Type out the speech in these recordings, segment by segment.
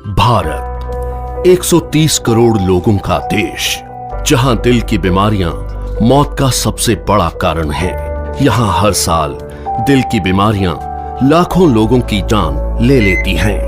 भारत 130 करोड़ लोगों का देश, जहां दिल की बीमारियां मौत का सबसे बड़ा कारण है। यहां हर साल दिल की बीमारियां लाखों लोगों की जान ले लेती हैं।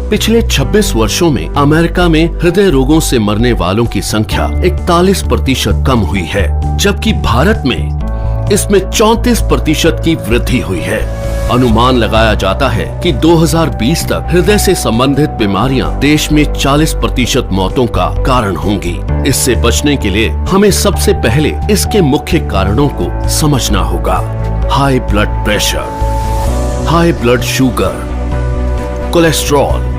पिछले 26 वर्षों में अमेरिका में हृदय रोगों से मरने वालों की संख्या 41% कम हुई है, जबकि भारत में इसमें 34% की वृद्धि हुई है। अनुमान लगाया जाता है कि 2020 तक हृदय से संबंधित बीमारियां देश में 40% मौतों का कारण होंगी। इससे बचने के लिए हमें सबसे पहले इसके मुख्य कारणों को समझना होगा। High blood pressure, high blood sugar, cholesterol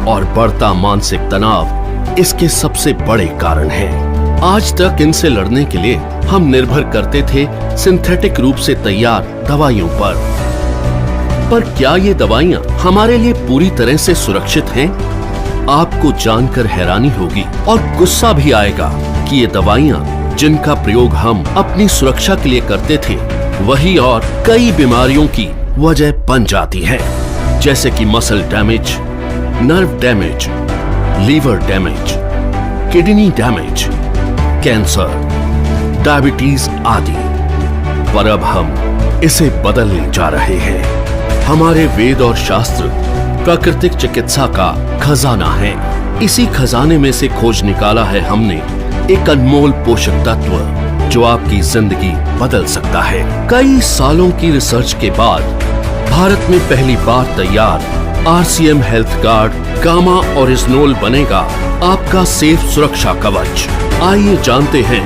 और बढ़ता मानसिक तनाव इसके सबसे बड़े कारण हैं। आज तक इनसे लड़ने के लिए हम निर्भर करते थे सिंथेटिक रूप से तैयार दवाइयों पर क्या ये दवाइयां हमारे लिए पूरी तरह से सुरक्षित हैं? आपको जानकर हैरानी होगी और गुस्सा भी आएगा कि ये दवाइयां जिनका प्रयोग हम अपनी सुरक्षा के लिए करते थे, वही और कई बीमारियों की वजह बन जाती है, जैसे कि muscle damage, nerve damage, liver damage, kidney damage, cancer, diabetes आदि। पर अब हम इसे बदलने जा रहे हैं। हमारे वेद और शास्त्र प्राकृतिक चिकित्सा का खजाना है। इसी खजाने में से खोज निकाला है हमने एक अनमोल पोषक तत्व जो आपकी जिंदगी बदल सकता है। कई सालों की रिसर्च के बाद भारत में पहली बार तैयार RCM हेल्थ गार्ड गामा ओरिजिनोल बनेगा आपका सेफ सुरक्षा कवच। आइए जानते हैं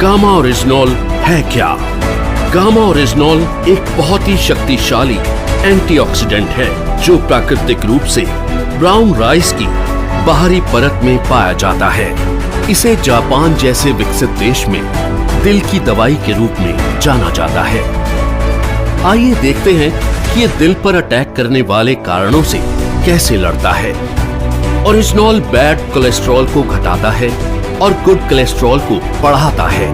गामा ओरिजिनोल है क्या। गामा ओरिजिनोल एक बहुत ही शक्तिशाली एंटीऑक्सीडेंट है जो प्राकृतिक रूप से ब्राउन राइस की बाहरी परत में पाया जाता है। इसे जापान जैसे विकसित देश में दिल की दवाई के रूप में जाना जाता है। आइए देखते हैं कि ये दिल पर अटैक करने वाले कारणों से कैसे लड़ता है। ओरिजिनोल बैड कोलेस्ट्रॉल को घटाता है और गुड कोलेस्ट्रॉल को बढ़ाता है।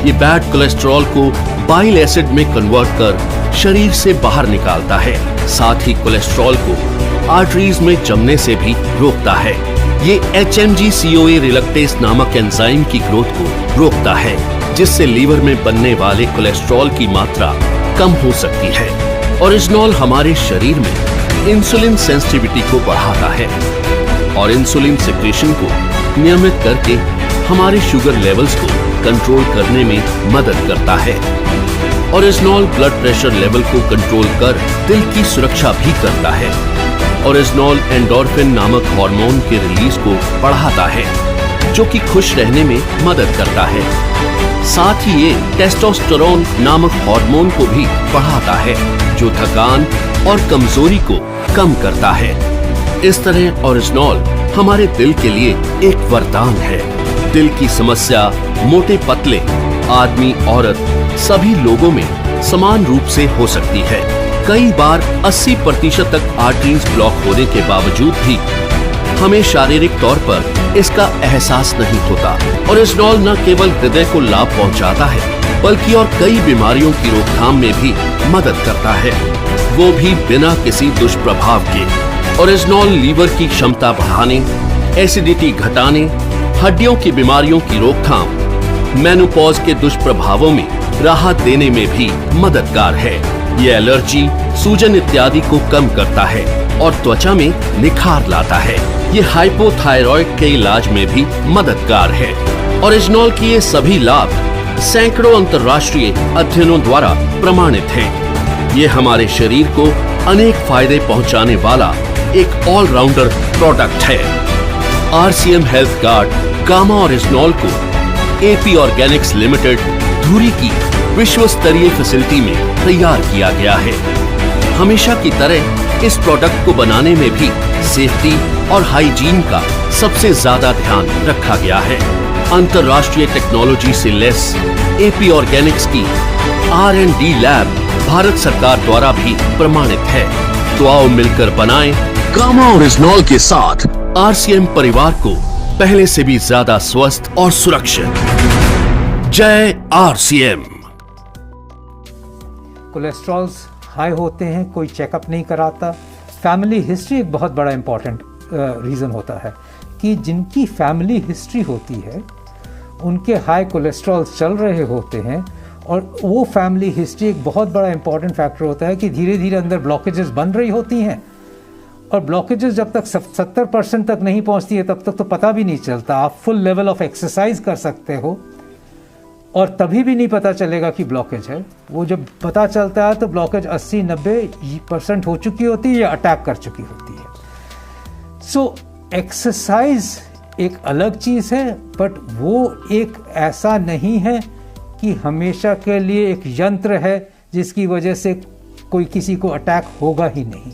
ये बैड कोलेस्ट्रॉल को बाइल एसिड में कन्वर्ट कर शरीर से बाहर निकालता है। साथ ही कोलेस्ट्रॉल को आर्टरीज में जमने से भी रोकता है। ये HMG-CoA रिलक्टेस नामक एंजाइम की ग्रोथ को रोकता है, जिससे लीवर में बनने वाले कोलेस्ट्रॉल की मात्रा कम हो सकती है। ओरिजिनोल हमारे शरीर में इंसुलिन सेंसिटिविटी को बढ़ाता है और इंसुलिन सिक्रेशन को नियमित करके हमारे शुगर लेवल्स को कंट्रोल करने में मदद करता है। ओरिजिनोल ब्लड प्रेशर लेवल को कंट्रोल कर दिल की सुरक्षा भी करता है। ओरिजिनोल एंडोर्फिन नामक हार्मोन के रिलीज को बढ़ाता है, जो कि खुश रहने में मदद करता है। साथ ही ये टेस्टोस्टेरोन नामक हार्मोन को भी बढ़ाता है, जो थकान और कमजोरी को कम करता है। इस तरह ओरिजिनोल हमारे दिल के लिए एक वरदान है। दिल की समस्या मोटे पतले आदमी औरत सभी लोगों में समान रूप से हो सकती है। कई बार 80% तक आर्टरीज ब्लॉक होने के बावजूद भी हमें शारीरिक तौर पर इसका एहसास नहीं होता। ओरिजिनोल न केवल हृदय को लाभ पहुंचाता है, बल्कि और कई बीमारियों की रोकथाम में भी मदद करता है, वो भी बिना किसी दुष्प्रभाव के। ओरिजिनोल लीवर की क्षमता बढ़ाने, एसिडिटी घटाने, हड्डियों की बीमारियों की रोकथाम, मेनोपॉज के दुष्प्रभावों में राहत देने में भी मददगार है। ये एलर्जी, सूजन इत्यादि को कम करता है और त्वचा में निखार लाता है। ये हाइपोथायरॉइड के इलाज में भी मददगार है। ओरिजिनोल के ये सभी लाभ सैकड़ों अंतर्राष्ट्रीय अध्ययनों द्वारा प्रमाणित हैं। ये हमारे शरीर को अनेक फायदे पहुंचाने वाला एक ऑलराउंडर प्रोडक्ट है। RCM हेल्थ गार्ड गामा ओरिजिनोल को AP ऑर्गेनिक्स लिमिटेड धुरी की विश्व स्तरीय फैसिलिटी में तैयार किया गया है। हमेशा की तरह इस प्रोडक्ट को बनाने में भी सेफ्टी और हाइजीन का सबसे ज्यादा ध्यान रखा गया है। अंतर्राष्ट्रीय टेक्नोलॉजी से लेस AP ऑर्गेनिक्स की R&D लैब भारत सरकार द्वारा भी प्रमाणित है। तो आओ मिलकर बनाएं गामा ओरिजिनोल के साथ RCM परिवार को पहले से भी ज्यादा स्वस्थ और सुरक्षित। जय RCM। कोलेस्ट्रॉल हाई होते हैं, कोई चेकअप नहीं कराता। फैमिली हिस्ट्री एक बहुत बड़ा इम्पॉर्टेंट रीज़न होता है कि जिनकी फैमिली हिस्ट्री होती है उनके हाई कोलेस्ट्रॉल चल रहे होते हैं, और वो फैमिली हिस्ट्री एक बहुत बड़ा इम्पॉर्टेंट फैक्टर होता है कि धीरे धीरे अंदर ब्लॉकेजेस बन रही होती हैं, और ब्लॉकेजेस जब तक 70% तक नहीं पहुंचती है तब तक तो पता भी नहीं चलता। आप फुल लेवल ऑफ एक्सरसाइज कर सकते हो और तभी भी नहीं पता चलेगा कि ब्लॉकेज है। वो जब पता चलता है तो ब्लॉकेज 80-90% हो चुकी होती है या अटैक कर चुकी होती है। सो एक्सरसाइज एक अलग चीज़ है, बट वो एक ऐसा नहीं है कि हमेशा के लिए एक यंत्र है जिसकी वजह से कोई किसी को अटैक होगा ही नहीं।